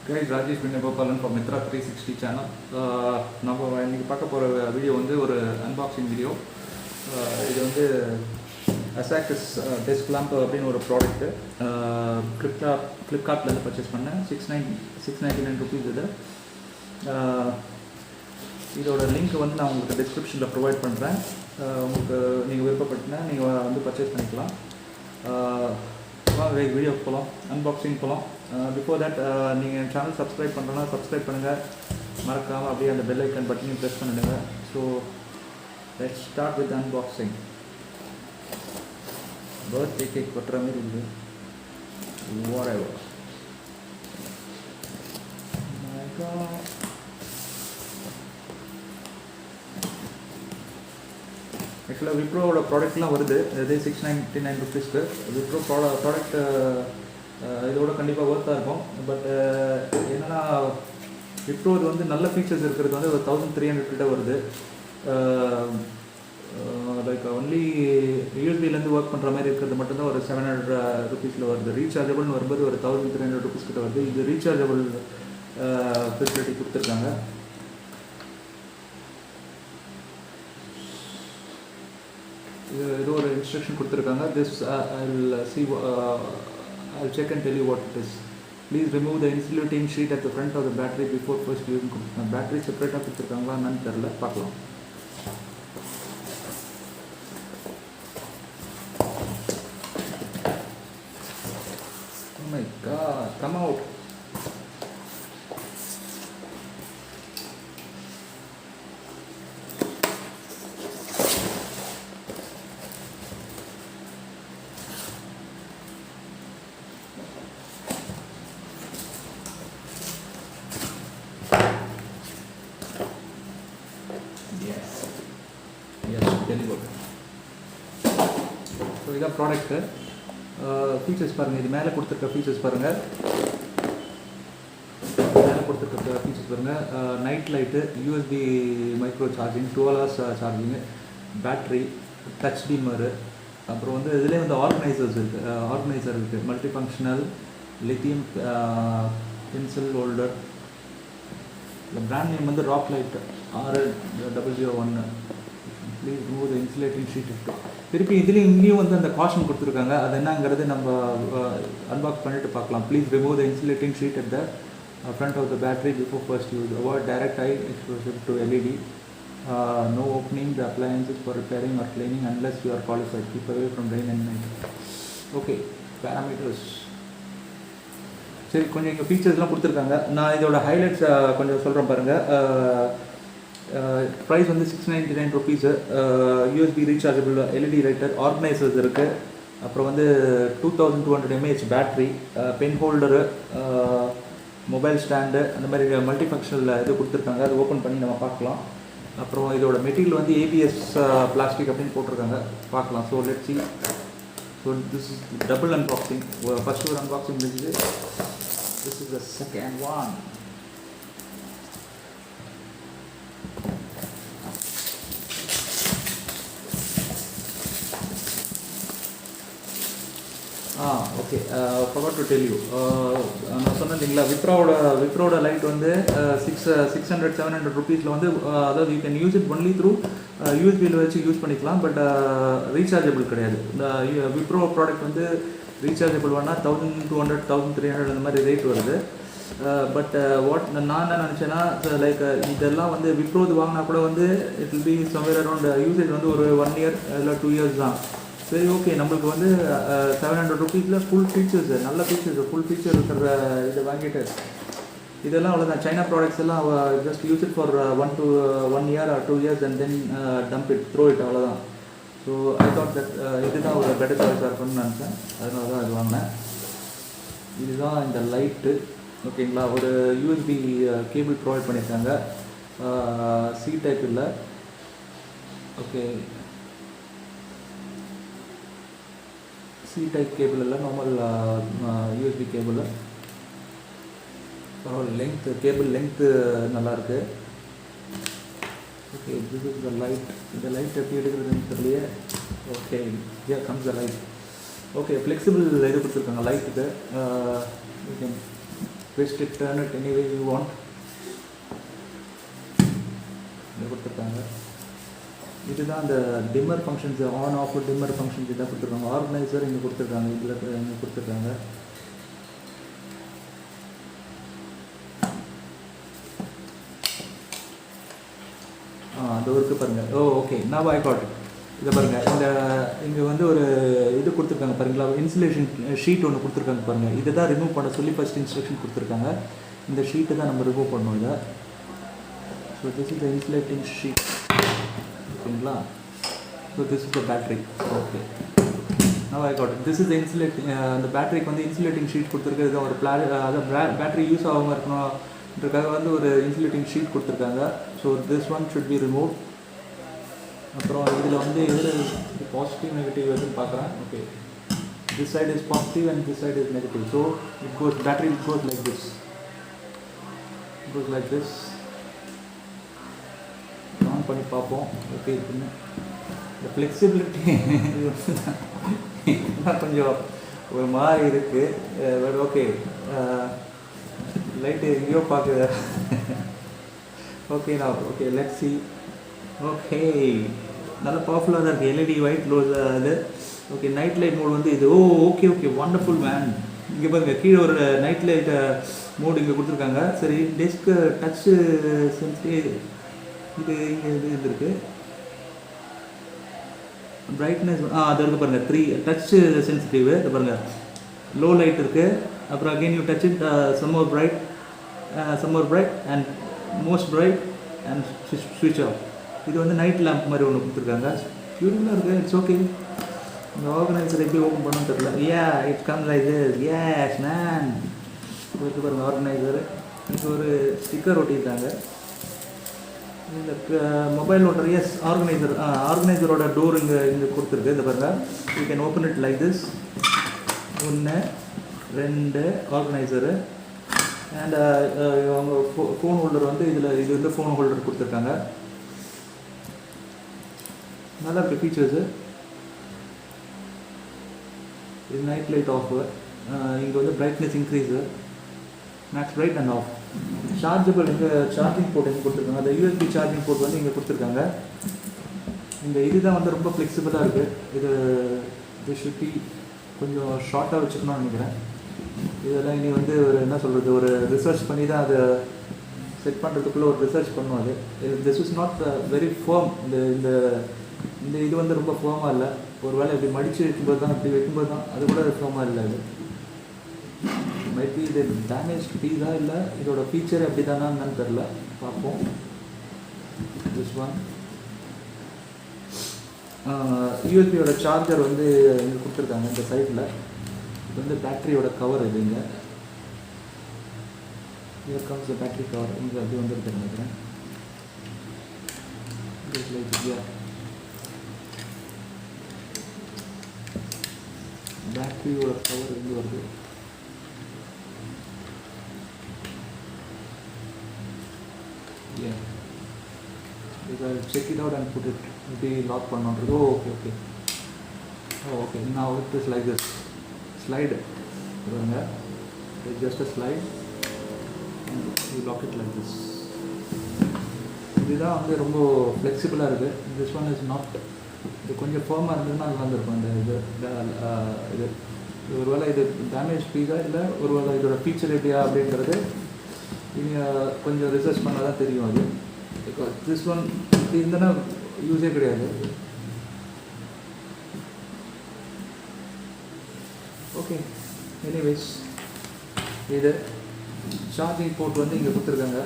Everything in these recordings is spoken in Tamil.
Guys, Rajesh Vinnagopalan from Mitra 360 channel. நம்ம இன்னைக்கு பார்க்க போகிற வீடியோ வந்து ஒரு அன்பாக்சிங் வீடியோ. இது வந்து Azacus Desktop lamp அப்படின்னு ஒரு ப்ராடக்ட்டு ஃப்ளிப்கார்ட்லேருந்து பர்ச்சேஸ் பண்ணேன். 699 rupees இது. இதோட லிங்க் வந்து நான் உங்களுக்கு டிஸ்கிரிப்ஷனில் ப்ரொவைட் பண்ணுறேன். உங்களுக்கு நீங்கள் விருப்பப்பட்டுனா நீங்கள் வந்து பர்ச்சேஸ் பண்ணிக்கலாம். வீடியோ போகலாம், அன்பாக்சிங் போகலாம். பிஃபோர் தட் நீங்கள் சேனல் சப்ஸ்கிரைப் பண்ணுறோன்னா சப்ஸ்கிரைப் பண்ணுங்கள், மறக்காமல் அப்படியே அந்த பெல் ஐக்கன் பட்டனையும் ப்ரெஸ் பண்ணிடுங்க. So let's start with unboxing. Birthday cake கொட்டுற மாதிரி இருக்குது. whatever. My God. ஆக்சுவலாக விப்ரோவோட ப்ராடக்ட்லாம் வருது. இது 699 rupeesக்கு. விப்ரோ ப்ராடக்ட் இதோட கண்டிப்பாக ஒர்த்தாக இருக்கும். பட் என்னென்னா விப்ரோ இது வந்து நல்ல ஃபீச்சர்ஸ் இருக்கிறது வந்து ஒரு 1300 கிட்ட வருது. லைக் ஒன்லி யூஎஸ்பிலேருந்து ஒர்க் பண்ணுற மாதிரி இருக்கிறது மட்டும்தான் ஒரு 700 rupeesல வருது. ரீசார்ஜபிள்னு வரும்போது ஒரு 1300 rupees கிட்ட வருது. இது ரீசார்ஜபிள் ஃபெசிலிட்டி கொடுத்துருக்காங்க. ஏதோ ஒரு இன்ஸ்ட்ரக்ஷன் கொடுத்துருக்காங்க. This I'll check and tell you what it is. Please remove the insulating sheet at the front of the battery before first using. Battery செப்பரேட்டாக கொடுத்துருக்காங்களா என்னன்னு தெரில, பார்க்கலாம். Oh my God, come out. Delivered. So இதான் ப்ராடக்ட்டு. ஃபீச்சர்ஸ் பாருங்கள். இது மேலே கொடுத்துருக்க ஃபீச்சர்ஸ் பாருங்கள். Night light, USB micro charging, 12 hours charging, battery, touch dimmer, அப்புறம் வந்து இதுலேயே வந்து ஆர்கனைசர் இருக்குது, multi functional, lithium pencil holder. இந்த பிராண்ட் நேம் வந்து Rock Light R001. Please remove the insulating sheet. திருப்பி இதுலேயும் இங்கேயும் வந்து அந்த காஷன் கொடுத்துருக்காங்க. அது என்னங்கிறது நம்ம அன்பாக்ஸ் பண்ணிட்டு பார்க்கலாம். Please remove the insulating sheet at the front of the battery before first use. Avoid direct eye exposure to LED. No opening the appliances for repairing or cleaning unless you are qualified. Keep away from rain and night. Okay, parameters. சரி, கொஞ்சம் இங்கே ஃபீச்சர்ஸ்லாம் கொடுத்துருக்காங்க. நான் இதோட ஹைலைட்ஸ் கொஞ்சம் சொல்கிறேன் பாருங்கள். ப்ரைஸ் வந்து 699 rupees. USB rechargeable, LED writer, organisers இருக்குது. அப்புறம் வந்து 2200 mAh battery, pen holder, mobile stand, அந்த மாதிரி மல்டி ஃபங்க்ஷனல் இது கொடுத்துருக்காங்க. அது ஓப்பன் பண்ணி நம்ம பார்க்கலாம். அப்புறம் இதோட மெட்டீரியல் வந்து ABS பிளாஸ்டிக் அப்படின்னு போட்டிருக்காங்க, பார்க்கலாம். So let's see. So this is double unboxing. First ஒரு அன்பாக்சிங் இருந்துச்சு. This is the second one. Okay, forgot to tell you. நான் சொன்னேன் இல்லைங்களா, விப்ரோட லைட் வந்து 600-700 rupeesல வந்து, அதாவது you can use it only through யூஎஸ்பியில் வச்சு யூஸ் பண்ணிக்கலாம். பட் ரீசார்ஜபிள் கிடையாது. இந்த விப்ரோ ப்ராடக்ட் வந்து ரீசார்ஜபிள் வேணால் 1200-1300 அந்த மாதிரி ரேட் வருது. பட் நான் என்ன நினச்சேன்னா, லைக் இதெல்லாம் வந்து விப்ரோது வாங்கினா கூட வந்து it will be somewhere around usage வந்து ஒரு 1 year இல்லை 2 years தான். சரி, ஓகே, நம்மளுக்கு வந்து 700 rupeesல ஃபுல் ஃபீச்சர்ஸ், நல்ல ஃபீச்சர்ஸ், ஃபுல் ஃபீச்சர் இருக்கிற இதை வாங்கிட்டு இதெல்லாம் அவ்வளோதான். சைனா ப்ராடக்ட்ஸ் எல்லாம் just use it for 1 year or 2 years and then dump it, throw it, அவ்வளோதான். ஸோ ஐ தாட் தட் இதுதான் ஒரு பெட்டர் சாய்ஸாக இருக்குன்னு நினச்சேன். அதனால தான் அது வாங்கினேன். இதுதான் இந்த லைட்டு. ஓகேங்களா, ஒரு யூஎஸ்பி கேபிள் ப்ரொவைட் பண்ணியிருக்காங்க. C டைப் இல்லை. ஓகே, C டைப் கேபிள் இல்லை, நார்மல் யூஎஸ்பி கேபிள். பரவாயில்ல, கேபிள் லென்த்து நல்லாயிருக்கு. Okay, this is the light. இந்த லைட் எப்படி எடுக்கிறதுன்னு தெரியலையே. Okay, here comes the light. Okay, flexible இது கொடுத்துருக்காங்க லைட்டுக்கு. twist it, turn it any way you want. இங்கே கொடுத்துருக்காங்க. இதுதான் அந்த dimmer functions, on off dimmer functions இதான் கொடுத்துருக்காங்க. ஆர்கனைசர் இங்கே கொடுத்துருக்காங்க, இதில் இங்கே கொடுத்துருக்காங்க. அந்த ஒர்க்கு பாருங்கள். ஓகே, நான் ஐ காட் இதை பாருங்கள். இங்கே வந்து ஒரு இது கொடுத்துருக்காங்க பாருங்களா, இன்சுலேஷன் ஷீட் ஒன்று கொடுத்துருக்காங்க பாருங்கள். இதை தான் ரிமூவ் பண்ண சொல்லி ஃபஸ்ட் இன்ஸ்ட்ரக்ஷன் கொடுத்துருக்காங்க. இந்த ஷீட்டை தான் நம்ம ரிமூவ் பண்ணணும் இதை. So this is the insulating sheet, ஓகேங்களா. So this is the battery. Okay, now I got it. This is the insulating, அந்த பேட்டரிக்கு வந்து இன்சுலேட்டிங் ஷீட் கொடுத்துருக்கு. இது ஒரு பேட்டரி யூஸ் ஆகாமல் இருக்கணும்ன்றதுக்காக வந்து ஒரு இன்சுலேட்டிங் ஷீட் கொடுத்துருக்காங்க. So this one should be remove. அப்புறம் இதில் வந்து எதில் பாசிட்டிவ் நெகட்டிவ் எதுன்னு பார்க்குறேன். Okay, this side is positive and this side is negative. So it goes, battery it goes like this, it goes like this. On பண்ணி பார்ப்போம் ஓகே இருக்குன்னு. இந்த ஃப்ளெக்சிபிலிட்டி கொஞ்சம் ஒரு மாதிரி இருக்குது. பட் ஓகே, லைட்டு எங்கேயோ பார்க்குது. ஓகே நான் ஓகே லெட்ஸ் சி. ஓகே, நல்லா பவர்ஃபுல்லாக தான் இருக்குது. எல்இடி ஒயிட் க்ளோஸ் அது. ஓகே, நைட் லைட் மோட் வந்து இது. Okay okay, wonderful man. இங்கே பாருங்கள், கீழே ஒரு நைட் லைட் மோடு இங்கே கொடுத்துருக்காங்க. சரி, டெஸ்க்கு டச்சு சென்சிட்டிவ் இது இங்கே இது இருக்குது. பிரைட்னஸ் அது இருக்குது பாருங்கள், 3 டச் சென்சிட்டிவ். இது பாருங்கள், லோ லைட் இருக்குது. அப்புறம் again you touch it, some more bright and most bright and ஸ்விட்ச் ஆஃப். இது வந்து நைட் லேம்ப் மாதிரி ஒன்று கொடுத்துருக்காங்க. பியூட்டிஃபுல்லாக இருக்குது. It's okay. இந்த ஆர்கனைசர் எப்படி ஓப்பன் பண்ணணும்னு தெரியல. It's come like this. Yes man, இது பாருங்கள் ஆர்கனைசர். இது ஒரு ஸ்டிக்கர் ஒட்டியிருக்காங்க. இந்த மொபைல் ஓட்டர். எஸ், ஆர்கனைசரோட டோர் இங்கே கொடுத்துருக்கு. இந்த பாருங்கள், you can open it like this. 1 2 organizer and அவங்க ஃபோன் ஹோல்டர் வந்து இது வந்து ஃபோன் ஹோல்டர் கொடுத்துருக்காங்க. நல்லா இருக்குது ஃபீச்சர்ஸு. இது நைட் லைட் ஆஃப். இங்கே வந்து brightness increase, max bright and off. Chargeable இங்கே சார்ஜிங் போர்ட் இங்கே கொடுத்துருக்காங்க. அந்த யூஎஸ்பி சார்ஜிங் போர்ட் வந்து இங்கே கொடுத்துருக்காங்க. இந்த இதுதான் வந்து ரொம்ப ஃப்ளெக்சிபிளாக இருக்குது. இது ஷுட் பி கொஞ்சம் ஷார்ட்டாக வச்சுக்கணும்னு நினைக்கிறேன். இதெல்லாம் இனி வந்து ஒரு என்ன சொல்கிறது, ஒரு ரிசர்ச் பண்ணி தான் அதை செட் பண்ணுறதுக்குள்ளே ஒரு ரிசர்ச் பண்ணுவோம். அது this is not very firm. இந்த இது வந்து ரொம்ப ஃபேர்மாக இல்லை. ஒரு வேளை இப்படி மடித்து வைக்கும்போது தான், இப்படி வைக்கும்போது தான், அது கூட ஃபேர்மாக இல்லை. அது மைபி இது டேமேஜ் பீஸா இல்லை இதோட ஃபீச்சர் அப்படி தானான்னு தெரில, பார்ப்போம். திஸ் ஒன் யூஎஸ்பியோட சார்ஜர் வந்து இங்கே கொடுத்துருக்காங்க இந்த சைடில். இது வந்து பேட்டரியோட கவர். இது இங்கே கம்ஸ் பேட்டரி கவர். இங்கே அப்படி வந்துருக்கு நினைக்கிறேன். பேட்டரியோட கவர் இங்கே வருது. I'll check it out and put it. Maybe lock பண்ணனும். Okay. Okay, now it is like this. Slide. It's just a slide and you lock it like this. இதுதான் வந்து ரொம்ப ஃப்ளெக்சிபிளாக இருக்குது. This one is not. இது கொஞ்சம் ஃபேர்மாக இருந்ததுன்னா அது வந்துருக்கும். இந்த இது ஒருவேளை இது டேமேஜ் பீஸா இல்லை ஒருவேளை இதோட ஃபீச்சர் எப்படியா அப்படிங்கிறது இனி கொஞ்சம் ரிசர்ச் பண்ணால் தான் தெரியும். அது பிகாஸ் திஸ் ஒன் இப்படி இருந்தனா யூஸே கிடையாது. ஓகே, எனிவேஸ் இது சார்ஜிங் போர்ட் வந்து இங்கே கொடுத்துருக்காங்க.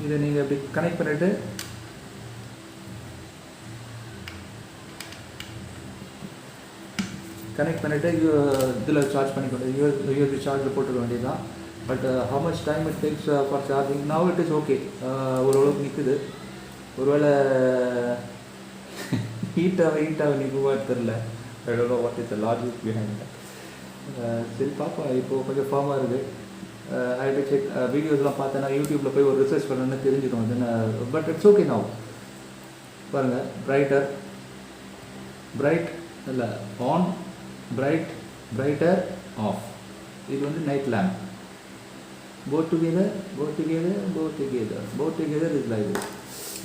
இதை நீங்கள் இப்படி கனெக்ட் பண்ணிவிட்டு இதில் சார்ஜ் பண்ணிக்கொண்டு யூஎஸ்பி சார்ஜில் போட்டுக்க வேண்டியது தான். But how much time it takes for charging? Now it is okay. ஓரளவுக்கு நிற்குது. ஒருவேளை ஹீட்டாக நிற்குமா தெரில. I don't know what is the logic behind that. சரி பார்ப்போம். இப்போது கொஞ்சம் ஃபார்மாக இருக்குது. ஐ டு செக் வீடியோஸ்லாம் பார்த்தேன்னா யூடியூப்பில் போய் ஒரு ரிசர்ச் பண்ணணுன்னு தெரிஞ்சிடும். அது பட் இட்ஸ் ஓகே. now பாருங்கள், பிரைட் இல்லை ஆன், பிரைட்டர் ஆஃப். இது வந்து night lamp. both together is like this.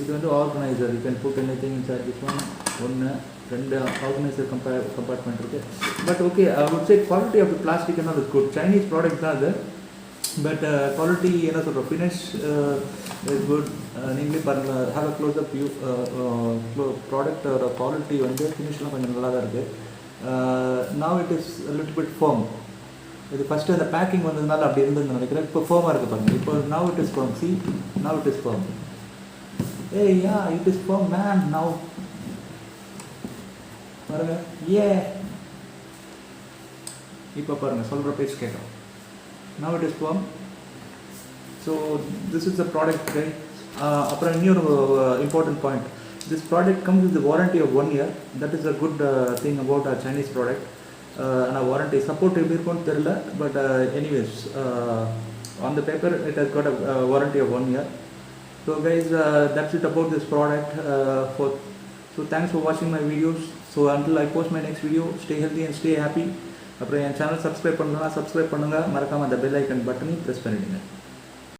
இது வந்து organizer. You can put anything inside this one. ரெண்டு organizer compartment இருக்கு. But okay, I would say quality of the plastic and all is good. Chinese product தான் அது. But quality என்ன சொல்ற finish is good. நீங்களே பாருங்க, have a close up view. Product quality வந்து finishலாம் கொஞ்சம் நல்லா தான் இருக்கு. Now it is a little bit firm. இது ஃபஸ்ட்டு அந்த பேக்கிங் வந்ததுனால அப்படி இருந்ததுன்னு நினைக்கிறேன். இப்போ ஃபர்மாக இருக்குது பாருங்கள். இப்போ now it is firm. See, now it is firm. Hey, yeah, it is firm, man. Now பாருங்க, இப்போ பாருங்கள், சொல்கிற பேச்சு கேட்கும். Now it is firm. So this is the product, right? அப்புறம் இன்னொரு important point. This product comes with the warranty of 1 year. That is a good thing about our Chinese product. And warranty support எப்படி இருக்கும்னு தெரியல, but anyways, on the paper it has got a warranty of 1 year. So guys, that's it about this product. So thanks for watching my videos. So until I post my next video, stay healthy and stay happy. அப்புறம் என் சேனல் சப்ஸ்கிரைப் பண்ணலாம், சப்ஸ்கிரைப் பண்ணுங்கள். மறக்காமல் அந்த பெல் ஐக்கன் பட்டனையும் ப்ரெஸ் பண்ணிவிடுங்க.